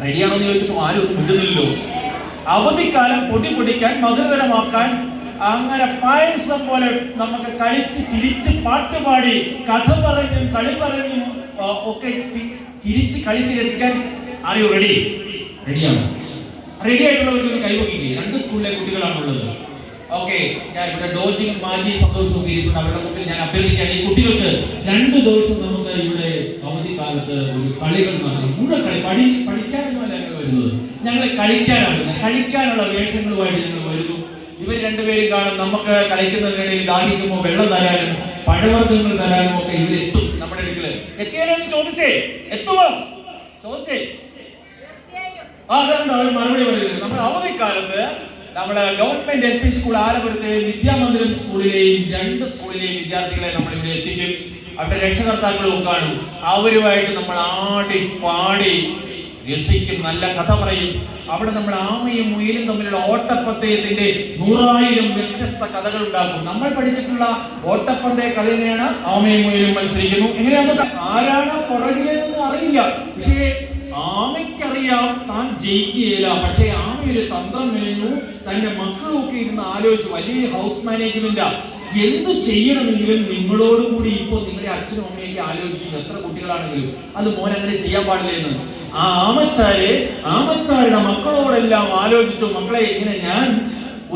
റെഡിയാണോ എന്ന് ചോദിച്ചിട്ടും ആരും ഒന്നും മിണ്ടുന്നില്ലല്ലോ. അവധിക്കാലം പൊടിക്കാൻ മധുരതരമാക്കാൻ അങ്ങനെ പായസം പോലെ നമുക്ക് കളിച്ച് ചിരിച്ച് പാട്ടുപാടി കഥ പറഞ്ഞും കളി പറഞ്ഞും ഒക്കെ ചിരിച്ച് കളിച്ച് രസിക്കാൻ ആയോ റെഡി? റെഡിയാണോ? റെഡി ആയിട്ടുള്ളവർക്കൊന്ന് കൈവക്കില്ലേ? 2 സ്കൂളിലെ കുട്ടികളാണുള്ളത്. ഓക്കെ, ഞാൻ ഇവിടെ ഡോജിനും മാജി സന്തോഷവും ഇരിക്കുന്നു. അവരുടെ മുമ്പിൽ ഞാൻ അഭ്യർത്ഥിക്കുകയാണ്, ഈ കുട്ടികൾക്ക് 2 ദിവസം നമുക്ക് ഇവിടെ അവധിക്കാലത്ത് ഒരു കളികൾ നടത്തണം. കൂടെ കളി പഠിക്കാനൊന്നുമല്ല ഞങ്ങൾ വരുന്നത്, ഞങ്ങൾ കളിക്കാനുള്ള വേഷങ്ങളുമായിട്ട് ഞങ്ങൾ വരുന്നു. ഇവർ 2 പേരും കാണും. നമുക്ക് കളിക്കുന്നതിനിടയിൽ ദാഹിക്കുമ്പോൾ വെള്ളം തരാനും പഴവർഗ്ഗങ്ങൾ തരാനും ഒക്കെ ഇവരെത്തും നമ്മുടെ അടുക്കല്. എത്തിയാലും ചോദിച്ചേ, എത്തുമോ ചോദിച്ചേ? അതുകൊണ്ട് അവർ മറുപടി പറയുന്നത്. നമ്മുടെ അവധിക്കാലത്ത് നമ്മുടെ ഗവൺമെന്റ് LP സ്കൂൾ ആലപ്പുഴത്തെയും വിദ്യാമന്ദിരം സ്കൂളിലെയും 2 സ്കൂളിലെയും വിദ്യാർത്ഥികളെ നമ്മൾ ഇവിടെ എത്തിക്കും. അവരുടെ രക്ഷകർത്താക്കളും കാണും. അവരുമായിട്ട് നമ്മൾ ആടി പാടി രസിക്കും, നല്ല കഥ പറയും. അവിടെ നമ്മൾ ആമയും മുയലും തമ്മിലുള്ള ഓട്ടപ്പന്തയത്തിന്റെ 100,000 വ്യത്യസ്ത കഥകൾ ഉണ്ടാക്കും. നമ്മൾ പഠിച്ചിട്ടുള്ള ഓട്ടപ്പന്തയ കഥ എങ്ങനെയാണ്? ആമയും മുയലും മത്സരിക്കുന്നു. എങ്ങനെയാണെന്ന് ആരാണ് പുറകിലെന്ന് അറിയില്ല, പക്ഷേ ആമയ്ക്കറിയാം താൻ ജയിക്കുകയില്ല. പക്ഷേ ആമ ഒരു തന്ത്രം മെനഞ്ഞു. തന്റെ മക്കളൊക്കെ ഇരുന്ന് ആലോചിച്ച്, വലിയ ഹൗസ് മാനേജ്മെന്റാ, എന്ത് ചെയ്യണമെങ്കിലും നിങ്ങളോടുകൂടി ഇപ്പൊ നിങ്ങളുടെ അച്ഛനും അമ്മയൊക്കെ ആലോചിക്കും, എത്ര കുട്ടികളാണെങ്കിലും അത് മോൻ അങ്ങനെ ചെയ്യാൻ പാടില്ല എന്ന്. ആ ആമച്ചാരുടെ മക്കളോടെല്ലാം ആലോചിച്ചു, മക്കളെ ഇങ്ങനെ ഞാൻ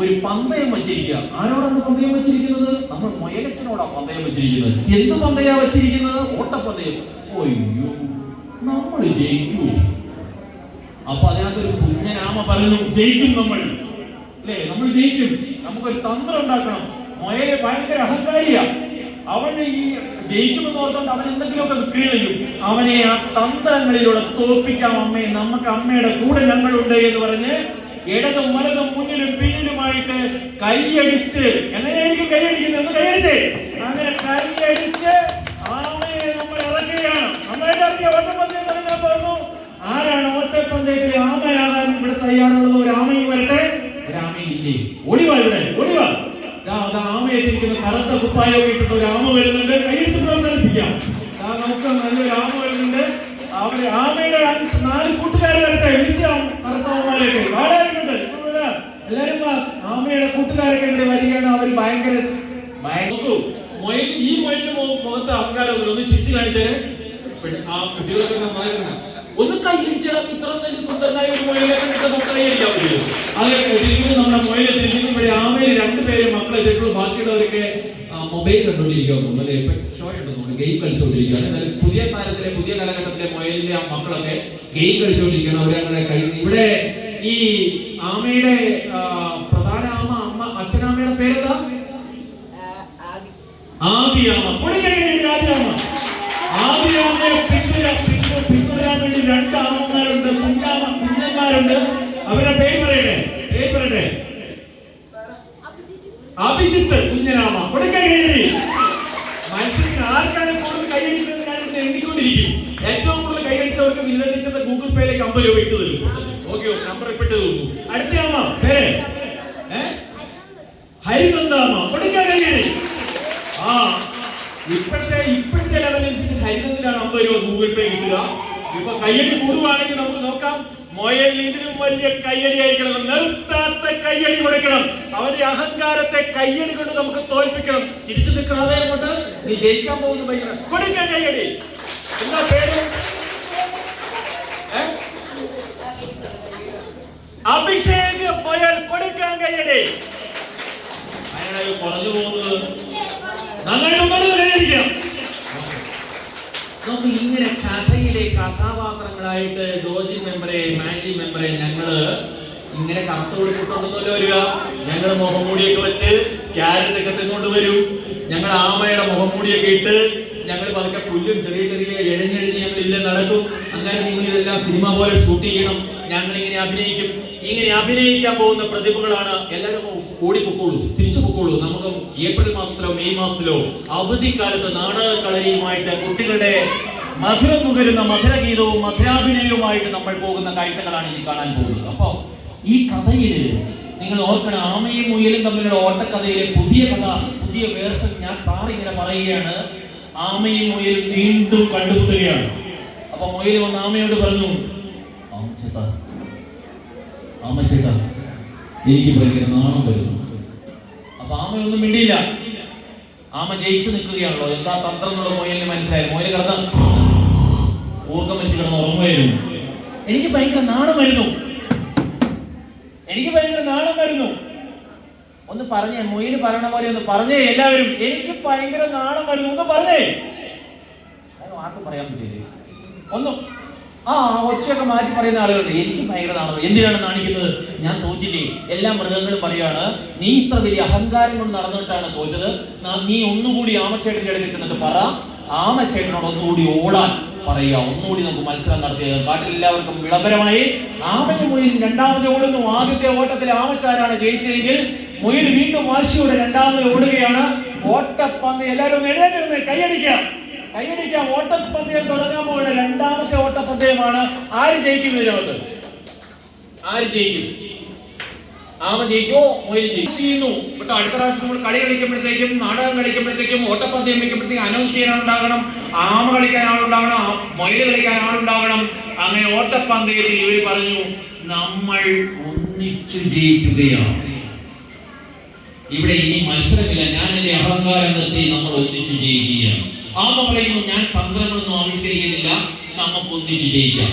ഒരു പന്തയം വെച്ചിരിക്കുക. ആരോടാണ് പന്തയം വെച്ചിരിക്കുന്നത്? നമ്മൾ മുയലച്ചനോടാ പന്തയം വെച്ചിരിക്കുന്നത്. എന്ത് പന്തയാ വെച്ചിരിക്കുന്നത്? ഓട്ടപ്പന്തയം. അയ്യോ, നമ്മൾ ജയിക്കൂ. അപ്പൊ അതിനകത്തൊരു കുഞ്ഞനാമ പറഞ്ഞു, ജയിക്കും നമ്മൾ, അല്ലേ? നമ്മൾ ജയിക്കും. നമുക്കൊരു തന്ത്രം ഉണ്ടാക്കണം. മുയല് ഭയങ്കര അഹങ്കാരിയാ. അവന് ഈ ജയിക്കുമെന്ന് ഓർത്തോണ്ട് അവൻ എന്തെങ്കിലുമൊക്കെ വിക്രിയും. അവനെ ആ തന്ത്രങ്ങളിലൂടെ തോൽപ്പിക്കാം അമ്മയെ, നമുക്ക് അമ്മയുടെ കൂടെ ഞങ്ങളുണ്ട് എന്ന് പറഞ്ഞ് ഇടതും വലതും മുന്നിലും പിന്നിലുമായിട്ട് കൈയടിച്ച്, എങ്ങനെയായിരിക്കും കൈയടിക്കുന്നത്? എന്ന് കൈയടിച്ച്, അങ്ങനെ കൈയടിച്ച് ആമയെ നമ്മൾ ഇറക്കുകയാണ്. നന്നായിട്ട് ഇറക്കിയ ഓട്ടപ്പന്തയം തുടങ്ങാൻ പോകുന്നു. ആരാണ് ഓട്ടപ്പന്തയത്തിൽ ആമയാകാൻ ഇവിടെ തയ്യാറുള്ളത്? ഒരു ആമയും വരട്ടെ. ഒരു ആമയില്ലേ? ഓടിവാ, ഇവിടെ ഓടിവാ. ആമയെത്തിരിക്കുന്ന കറുത്ത കുപ്പായൊക്കെ ഇട്ടിട്ട് ഒരു ആമ വരുന്നുണ്ട്. കൈയെടുത്ത് പ്രോത്സാഹിപ്പിക്കാം. നമുക്ക് നല്ലൊരു ആമ വരുന്നുണ്ട്. അവര് ആമയുടെ 4 കൂട്ടുകാരെ വരട്ടെ. വിളിച്ചാം കറുത്തമാരൊക്കെ വാടാറുണ്ട്. എല്ലാരും ആമയുടെ കൂട്ടുകാരൊക്കെ ഇവിടെ വരികയാണ്. അവർ ഭയങ്കര ഈ മൊയിലിന്റെ മുഖത്ത് അഹങ്കാരം ഒന്ന് ചിരിച്ചു കാണിച്ചേ. ആ കുട്ടികളൊക്കെ ഒന്ന് കൈയടിച്ചിടാം. ഇത്ര നല്ല സുന്ദരനായ ഒരു മൊയിലൊക്കെ നമുക്ക് കൈയടിക്കാൻ പറ്റില്ല. അങ്ങനെ നമ്മുടെ മൊയിലെത്തിരിക്കുന്നു. ഇവിടെ ആമയിൽ 2 പേര് മക്കളെ എത്തിയിട്ടുള്ളൂ. ബാക്കിയുള്ളവരൊക്കെ മൊബൈൽ കണ്ടുകൊണ്ടിരിക്കുന്നു, അല്ലെ? ഷോ ഉണ്ടെന്നുണ്ട്, ഗെയിം കളിച്ചുകൊണ്ടിരിക്കുകയാണ്. എന്നാൽ പുതിയ കാലഘട്ടത്തിലെ മൊയിലിന്റെ മക്കളൊക്കെ ഗെയിം കളിച്ചുകൊണ്ടിരിക്കുകയാണ്. അവരങ്ങനെ കഴിയുന്നു. ഇവിടെ ഈ ആമയുടെ പ്രധാന അമ്മ അച്ഛനാമയുടെ പേരെന്താ? ആദിയാമ. ആദിയാമയെ പിന്തുടരാൻ വേണ്ടി 2 ആമമാരുണ്ട്, കുഞ്ഞന്മാരുണ്ട്. അവരുടെ പേര് പറയട്ടെ. അഭിജിത്ത്, കുഞ്ഞനാമ. മത്സരത്തിന് ആർക്കാണ് കൂടുതൽ കൈയടിച്ചത് ഞാൻ ഇവിടെ എണ്ണിക്കൊണ്ടിരിക്കും. ഏറ്റവും കൂടുതൽ കൈയടിച്ചവർക്ക് വിലടിച്ചത് ഗൂഗിൾ പേയിലേക്ക് 50 രൂപ ഇട്ട് തരും. ഓക്കെ, നമ്പർ ഇപ്പിട്ട് തരുന്നു. അടുത്ത ആമ പേര് ഹരിനന്ദാമ. കൈയടി. ഇപ്പോഴത്തെ ലെവലനുസരിച്ച് ഹരിനന്ദിനാണ് 50 രൂപ ഗൂഗിൾ പേ കിട്ടുക. ഇപ്പൊ കയ്യടി കൂടുവാണെങ്കിൽ നമുക്ക് നോക്കാം. മൊയലിന് ഇതിലും വലിയ കയ്യടി ആയിരിക്കണം. നിർത്താത്ത കയ്യടി കൊടുക്കണം. അവന്റെ അഹങ്കാരത്തെ കയ്യടി കൊണ്ട് നമുക്ക് തോൽപ്പിക്കണം. ചിരിച്ചു നിൽക്കണേ കൊണ്ട് നീ ജയിക്കാൻ പോകുന്നു. ഭയങ്കര കൊടുക്കാൻ കയ്യടി. എന്താ പേര്? അഭിഷേക് മൊയൽ. കൊടുക്കാൻ കയ്യടി. അയാളെ കുറഞ്ഞു പോകുന്നത് നമുക്ക് ഇങ്ങനെ കഥയിലെ കഥാപാത്രങ്ങളായിട്ട് ഡോജി മെമ്പറെ, മാജി മെമ്പറെ ഞങ്ങള് ഇങ്ങനെ കറുത്ത് കൊടുത്തിട്ടുണ്ടെന്നല്ലോ വരിക. ഞങ്ങൾ മുഖംമൂടിയൊക്കെ വെച്ച് ക്യാരറ്റ് ഒക്കെ തിന്നുകൊണ്ട് വരും. ഞങ്ങൾ ആമയുടെ മുഖംമൂടിയൊക്കെ ഇട്ട് ഞങ്ങൾ പതുക്കെ പുല്ലും ചെറിയ എഴഞ്ഞെഴിഞ്ഞ് ഞങ്ങൾ ഇതിൽ നടക്കും. അങ്ങനെ നിങ്ങൾ ഇതെല്ലാം സിനിമ പോലെ ഷൂട്ട് ചെയ്യണം. ഞങ്ങൾ ഇങ്ങനെ അഭിനയിക്കും. ഇങ്ങനെ അഭിനയിക്കാൻ പോകുന്ന പ്രതിഭകളാണ്. എല്ലാവരും ഓടിപ്പൊക്കോളൂ, തിരിച്ചു പൊക്കോളൂ. നമുക്ക് ഏപ്രിൽ മാസത്തിലോ മെയ് മാസത്തിലോ അവധിക്കാലത്ത് നാടകക്കളരിയുമായിട്ട് കുട്ടികളുടെ മധുരം നുകരുന്ന മധുരഗീതവും മധുരാഭിനയവുമായിട്ട് നമ്മൾ പോകുന്ന കാഴ്ചകളാണ് ഇനി കാണാൻ പോകുന്നത്. അപ്പൊ ഈ കഥയില് നിങ്ങൾ ഓർക്കണം, ആമയും മുയലും തമ്മിലുള്ള ഓട്ടക്കഥയിലെ പുതിയ വേർഷൻ ഞാൻ ഇങ്ങനെ പറയുകയാണ്. ആമയും മുയലും വീണ്ടും കണ്ടുമുട്ടുകയാണ്. അപ്പൊ മുയൽ വന്ന് ആമയോട് പറഞ്ഞു, ആമച്ചേട്ടാ എനിക്ക് ഭയങ്കര നാണം വരുന്നു. അപ്പൊ ആമയൊന്നും മിണ്ടിയില്ല. ആമ ജയിച്ചു നിൽക്കുകയാണല്ലോ. എന്താ തന്ത്രം എന്നുള്ള മൊയലിന് മനസ്സിലായി. മൊയല് കിടന്ന ഊർക്കം വലിച്ച് കിടന്ന് ഉറങ്ങുമായിരുന്നു. എനിക്ക് ഭയങ്കര നാണം വരുന്നു. ഒന്ന് പറഞ്ഞേ, മൊയില് പറയണ പോലെ ഒന്ന് പറഞ്ഞേ എല്ലാവരും. എനിക്ക് ഭയങ്കര നാണം വരുന്നു ഒന്ന് പറഞ്ഞേ. ആർക്കും പറയാൻ പറ്റില്ലേ? ഒന്നും ഒച്ചയൊക്കെ മാറ്റി പറയുന്ന ആളുകളുണ്ട്. എനിക്ക് ഭയങ്കര നാണം. എന്തിനാണ് നാണിക്കുന്നത്? ഞാൻ തോറ്റില്ലേ? എല്ലാ മൃഗങ്ങളും പറയാണ്, നീ ഇത്ര വലിയ അഹങ്കാരം കൊണ്ട് നടന്നിട്ടാണ് തോറ്റത്. നീ ഒന്നുകൂടി ആമച്ചേട്ടന്റെ അടുത്ത് ചെന്നിട്ട് പറ, ആമച്ചേട്ടനോട് ഒന്നുകൂടി ഓടാൻ പറയുക. ഒന്നുകൂടി നമുക്ക് മത്സരം നടത്തിയ കാട്ടിൽ എല്ലാവർക്കും വിളംബരമായി. ആമയും മുയലും രണ്ടാമത് ഓടുന്നു. ആദ്യത്തെ ഓട്ടത്തിൽ ആമച്ചാരാണ് ജയിച്ചതെങ്കിൽ മുയൽ വീണ്ടും വാശിയോടെ രണ്ടാമത് ഓടുകയാണ്. ഓട്ടപ്പന്ത് എല്ലാവരും ഒന്ന് എഴുന്നേറ്റ് കൈയടിക്കാം. ഓട്ടപ്പന്തയം തുടങ്ങാൻ പോകുന്ന രണ്ടാമത്തെ ഓട്ടപ്പന്തയമാണ്. ആര് ജയിക്കും ഇതിനകത്ത്? ആര് ജയിക്കും? ആമ ജയിക്കോ മുയൽ ജയിക്കുന്നു? കേട്ടോ, അടുത്ത പ്രാവശ്യം നമ്മൾ കളി കളിക്കുമ്പോഴത്തേക്കും, നാടകം കളിക്കുമ്പോഴത്തേക്കും, ഓട്ടപ്പന്തയം വയ്ക്കുമ്പോഴത്തേക്കും അനൗൺസ് ചെയ്യാൻ ആളുണ്ടാകണം, ആമ കളിക്കാൻ ആളുണ്ടാകണം, മുയൽ കളിക്കാൻ ആളുണ്ടാകണം. അങ്ങനെ ഓട്ടപ്പന്തയത്തിൽ ഇവർ പറഞ്ഞു, നമ്മൾ ഒന്നിച്ചു ജയിക്കുകയാണ്. ഇവിടെ ഇനി മത്സരമില്ല. ഞാൻ എന്റെ അഹങ്കാരം നിർത്തി നമ്മൾ ഒന്നിച്ചു ജയിക്കുകയാണ്. ആമ പറയുന്നു, ഞാൻ തന്ത്രങ്ങളൊന്നും ആവിഷ്കരിക്കുന്നില്ല, നമുക്ക് ഒന്നിച്ചു ജയിക്കാം.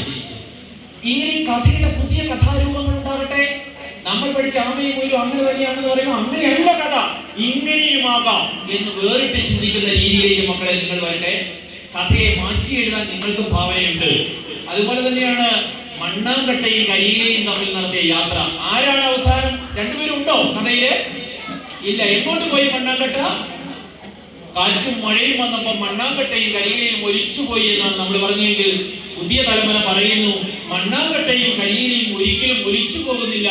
ഇങ്ങനെ കഥയുടെ പുതിയ കഥാരൂപങ്ങൾ ഉണ്ടാകട്ടെ. നമ്മൾ പഠിച്ച ആമയും മുയലും അങ്ങനെ തന്നെയാണെന്ന് പറയുമ്പോൾ അങ്ങനെയല്ല കഥ, ഇങ്ങനെയുമാകാം എന്ന് വേറിട്ട് ചിന്തിക്കുന്ന രീതിയിലേക്ക് മക്കളെ നിങ്ങൾ വരട്ടെ. കഥയെ മാറ്റി എഴുതാൻ നിങ്ങൾക്കും ഭാവനയുണ്ട്. അതുപോലെ തന്നെയാണ് മണ്ണാങ്കട്ടയും കരിയിലെയും തമ്മിൽ നടത്തിയ യാത്ര. ആരാണ് അവസാനം? രണ്ടുപേരും ഉണ്ടോ കഥയില്? ഇല്ല. എങ്ങോട്ട് പോയി മണ്ണാങ്കട്ട? കാറ്റും മഴയും വന്നപ്പോൾ മണ്ണാങ്കട്ടയും കരിയിലെയും ഒലിച്ചുപോയി എന്നാണ് നമ്മൾ പറഞ്ഞെങ്കിൽ, പുതിയ തലമുറ പറയുന്നു, മണ്ണാങ്കട്ടയും കരിയിലെയും ഒരിക്കലും ഒലിച്ചു പോകുന്നില്ല,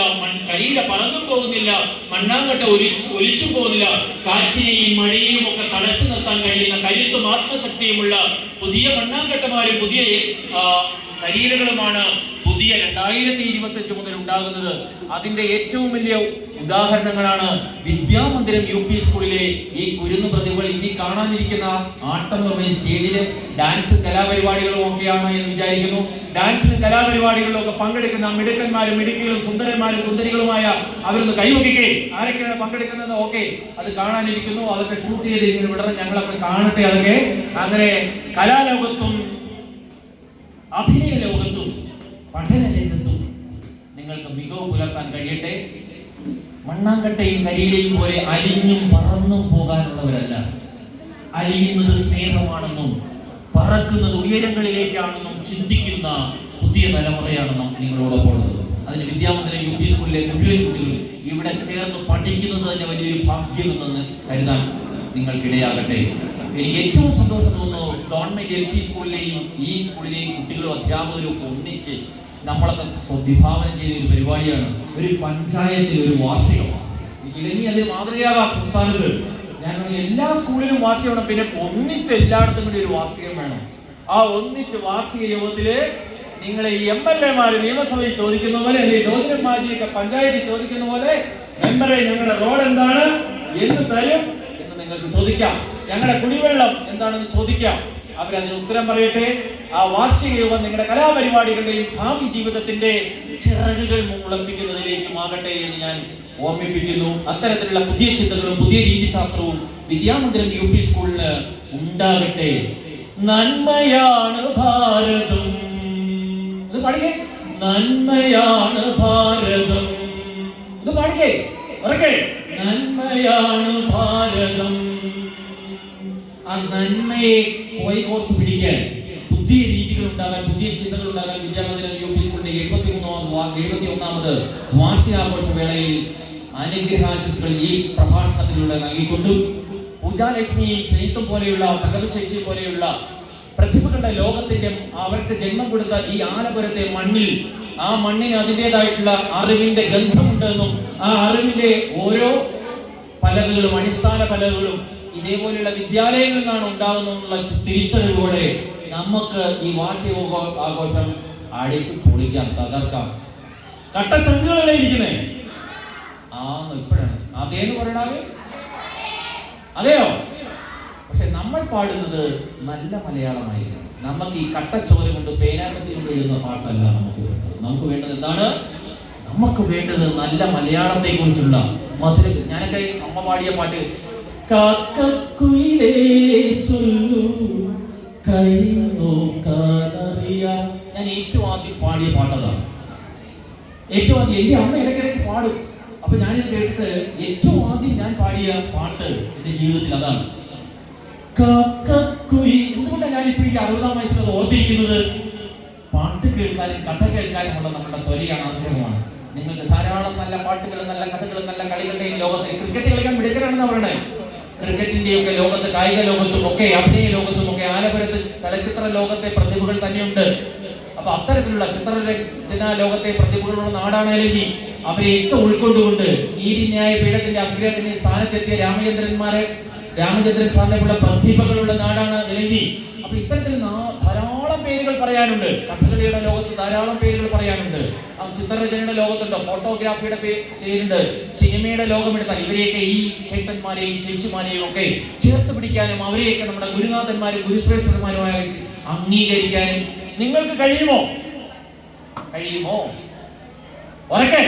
കരിയില പറന്നും പോകുന്നില്ല, മണ്ണാങ്കട്ട ഒലിച്ചു പോകുന്നില്ല. കാറ്റിനെയും മഴയെയും ഒക്കെ തടച്ചു നിർത്താൻ കഴിയുന്ന കരുത്തും ആത്മശക്തിയുമുള്ള പുതിയ മണ്ണാങ്കട്ടമാരും പുതിയ കരിയിലകളുമാണ് പുതിയ 2025 മുതൽ ഉണ്ടാകുന്നത്. അതിന്റെ ഏറ്റവും വലിയ ഉദാഹരണങ്ങളാണ് വിദ്യാമന്ദിരം യു പി സ്കൂളിലെ ഈ കുരുന്നു പ്രതിഭകൾ. ഇനി കാണാനിരിക്കുന്ന ആട്ടം നിർമ്മിച്ച സ്റ്റേജില് ഡാൻസ് കലാപരിപാടികളും ഒക്കെയാണ് എന്ന് വിചാരിക്കുന്നു. ഡാൻസിലും കലാപരിപാടികളിലും ഒക്കെ പങ്കെടുക്കുന്ന മിടുക്കന്മാരും മിടുക്കികളും സുന്ദരന്മാരും സുന്ദരികളുമായ അവരൊന്ന് കൈവക്കിക്കേ. ആരൊക്കെയാണ് പങ്കെടുക്കുന്നത്? ഓക്കെ, അത് കാണാനിരിക്കുന്നു. അതൊക്കെ ഷൂട്ട് ചെയ്ത് ഇങ്ങനെ വിടണം, ഞങ്ങളൊക്കെ കാണട്ടെ. അതൊക്കെ അങ്ങനെ കലാലോകത്തും അഭിനയ ലോകത്തും പഠന രംഗത്തും നിങ്ങൾക്ക് മികവ് പുലർത്താൻ കഴിയട്ടെ. മണ്ണാങ്കട്ടയും കരിയിലെയും പോലെ അലിഞ്ഞും പറന്നും പോകാനുള്ളവരല്ല. അലിയുന്നത് സ്നേഹമാണെന്നും പറക്കുന്നത് ഉയരങ്ങളിലേക്കാണെന്നും ചിന്തിക്കുന്ന പുതിയ തലമുറയാണ് നിങ്ങളോടൊപ്പം ഉള്ളത്. അതിന് വിദ്യാമന്ദിരം യു പി സ്കൂളിലെ മുഴുവൻ കുട്ടികൾ ഇവിടെ ചേർന്ന് പഠിക്കുന്നത് തന്നെ വലിയൊരു ഭാഗ്യമെന്ന് കരുതാൻ നിങ്ങൾക്കിടയാകട്ടെ. എനിക്ക് ഏറ്റവും സന്തോഷം തോന്നുന്നു, ഗവൺമെന്റ് LP സ്കൂളിലെയും ഈ സ്കൂളിലെയും കുട്ടികളും അധ്യാപകരും ഒന്നിച്ച് നമ്മളൊക്കെ വിഭാവനം ചെയ്ത ഒരു പരിപാടിയാണ്. ഒരു പഞ്ചായത്തിൽ ഒരു വാർഷികമാണ്. ഇനി അത് മാതൃകയാകാം സംസ്ഥാനത്ത്. ഞാൻ എല്ലാ സ്കൂളിലും വാർഷികമാണ്. പിന്നെ ഒന്നിച്ച് എല്ലായിടത്തും കൂടി ഒരു വാർഷികം വേണം. ആ ഒന്നിച്ച് വാർഷിക യോഗത്തില് നിങ്ങളെ ഈ MLA-മാര് നിയമസഭയിൽ ചോദിക്കുന്ന പോലെ, അല്ലെങ്കിൽ ഡോക്ടർ മാജിയൊക്കെ പഞ്ചായത്തിൽ ചോദിക്കുന്ന പോലെ, മെമ്പറെ ഞങ്ങളുടെ റോഡ് എന്താണ്, എന്ന് തരും എന്ന് നിങ്ങൾക്ക് ചോദിക്കാം. ഞങ്ങളുടെ കുടിവെള്ളം എന്താണെന്ന് ചോദിക്കാം. അവരതിന് ഉത്തരം പറയട്ടെ. ആ വാർഷിക യോഗം നിങ്ങളുടെ കലാപരിപാടികളുടെയും ഭാവി ജീവിതത്തിന്റെ ചിറകുകൾ മുളപ്പിക്കുന്നതിലേക്കുമാകട്ടെ എന്ന് ഞാൻ ഓർമ്മിപ്പിക്കുന്നു. അത്തരത്തിലുള്ള പുതിയ ചിന്തകളും പുതിയ രീതിശാസ്ത്രവും വിദ്യാമന്ദിരം യു പി സ്കൂളിന് ഉണ്ടാകട്ടെ. നന്മയാണ് ഭാരതം. ഇത് പാടിക്കേ. നന്മയാണ് ഭാരതം. ഇത് പാടിക്കേ. ഉറക്കെ. നന്മയാണ് ഭാരതം. ആ നന്മയെ കോർത്ത് പിടിക്കാൻ, പുതിയ രീതികൾ ഉണ്ടാകാൻ, പുതിയ ചിന്തകൾ ഉണ്ടാകാൻ വിദ്യാമന്ദിരം യു പി സ്കൂളിന്റെ 71ാമത് വാർഷികാഘോഷ വേളയിൽ അനുഗ്രഹാശിസുകൾ ഈ പ്രഭാഷണത്തിലൂടെ നൽകിക്കൊണ്ടും പൂജാലക്ഷ്മിയും ശ്രീത്വം പോലെയുള്ള ഭഗവത് പോലെയുള്ള പ്രതിഭകളുടെ ലോകത്തിന്റെ അവർക്ക് ജന്മം കൊടുത്ത ഈ ആലപുരത്തെ മണ്ണിൽ, ആ മണ്ണിന് അതിൻ്റെതായിട്ടുള്ള അറിവിന്റെ ഗന്ധമുണ്ടെന്നും ആ അറിവിന്റെ ഓരോ പലകകളും അടിസ്ഥാന പലകകളും ഇതേപോലെയുള്ള വിദ്യാലയങ്ങളിൽ നിന്നാണ് ഉണ്ടാകുന്നതെന്നുള്ള തിരിച്ചറിവോടെ നമുക്ക് ഈ വാർഷിക ആഘോഷം അടിച്ച് പൊളിക്കാം, തകർക്കാം. കട്ടച്ചങ്കുകളല്ലേ ഇരിക്കുന്നേ? ഇപ്പോഴാണ് അതേന്ന് പറയണത്. അതെയോ? പക്ഷെ നമ്മൾ പാടുന്നത് നല്ല മലയാളമായിരിക്കണം. നമുക്ക് ഈ കട്ടച്ചോര കൊണ്ട് പേനാക്കത്തി കൊണ്ട് എഴുതുന്ന പാട്ടല്ല നമുക്ക് വേണ്ടത്. നമുക്ക് വേണ്ടത് എന്താണ്? നമുക്ക് വേണ്ടത് നല്ല മലയാളത്തെ കുറിച്ചുള്ള മധുര. ഞാനൊക്കെ അമ്മ പാടിയ പാട്ട് കാക്കക്കുയിലേ ചൊല്ലു കൈ നോക്കാനറിയാം, ഞാൻ ഏറ്റവും ആദ്യം പാടിയ പാട്ടതാണ്. ഏറ്റവും ആദ്യം എന്റെ അമ്മ ഇടയ്ക്കിടയ്ക്ക് പാടും. അപ്പൊ ഞാനിത് കേട്ടിട്ട് ഏറ്റവും ആദ്യം ഞാൻ പാടിയ പാട്ട് എന്റെ ജീവിതത്തിൽ അതാണ് കാക്കക്കുയിൽ. എന്തുകൊണ്ടാണ് ഞാനിപ്പോ ഈ 60-ാം വയസ്സിൽ അത് ഓർത്തിരിക്കുന്നത്? പാട്ട് കേൾക്കാനും കഥ കേൾക്കാനുമുള്ള നമ്മുടെ ത്വരയാണ്, ആഗ്രഹമാണ്. നിങ്ങൾക്ക് ധാരാളം നല്ല പാട്ടുകളും നല്ല കഥകളും നല്ല കളികളുടെയും ലോകത്തിൽ ക്രിക്കറ്റ് കളിക്കാൻ മിടുക്കരാണെന്ന് പറയണേ. ക്രിക്കറ്റിന്റെയും ഒക്കെ ലോകത്ത്, കായിക ലോകത്തും ഒക്കെ, അഭിനയ ലോകത്തും ഒക്കെ, ആലപുരത്ത് ചലച്ചിത്ര ലോകത്തെ പ്രതിഭകൾ തന്നെയുണ്ട്. അപ്പൊ അത്തരത്തിലുള്ള ചിത്രരചന ലോകത്തെ പ്രതിഭകളുള്ള നാടാണ് എലഗി. അവരെയൊക്കെ ഉൾക്കൊണ്ടുകൊണ്ട് നീതിന്യായ പീഠത്തിന്റെ അഗ്രഹത്തിന്റെ സ്ഥാനത്തെത്തിയ രാമചന്ദ്രൻ സാറിനെയുള്ള പ്രതിഭകളുള്ള നാടാണ് എലഗി. അപ്പൊ ഇത്തരത്തിൽ ധാരാളം പേരുകൾ പറയാനുണ്ട്. കഥകളിയുടെ ലോകത്ത് ധാരാളം പേരുകൾ പറയാനുണ്ട്. ചിത്രരചനയുടെ ലോകത്തുണ്ട്, ഫോട്ടോഗ്രാഫിയുടെ പേരുണ്ട്, സിനിമയുടെ ലോകമെടുത്താൽ ഇവരെയൊക്കെ ഈ ചേട്ടന്മാരെയും ചേച്ചിമാരെയും ഒക്കെ ചേർത്ത് പിടിക്കാനും അവരെയൊക്കെ നമ്മുടെ ഗുരുനാഥന്മാരും ഗുരുശ്രേഷ്ഠന്മാരുമായി അംഗീകരിക്കാനും നിങ്ങൾക്ക് കഴിയുമോ? കഴിയുമോ? ഉറക്കെ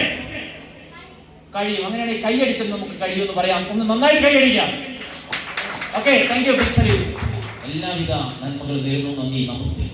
കഴിയും. അങ്ങനെയാണെങ്കിൽ കൈയടിച്ചെന്ന് നമുക്ക് കഴിയുമെന്ന് പറയാം. ഒന്ന് നന്നായിട്ട് കൈയടിക്കാം. Okay, thank you. എല്ലാവിധ നന്മകൾ നേരുന്നു. നന്ദി, നമസ്തേ.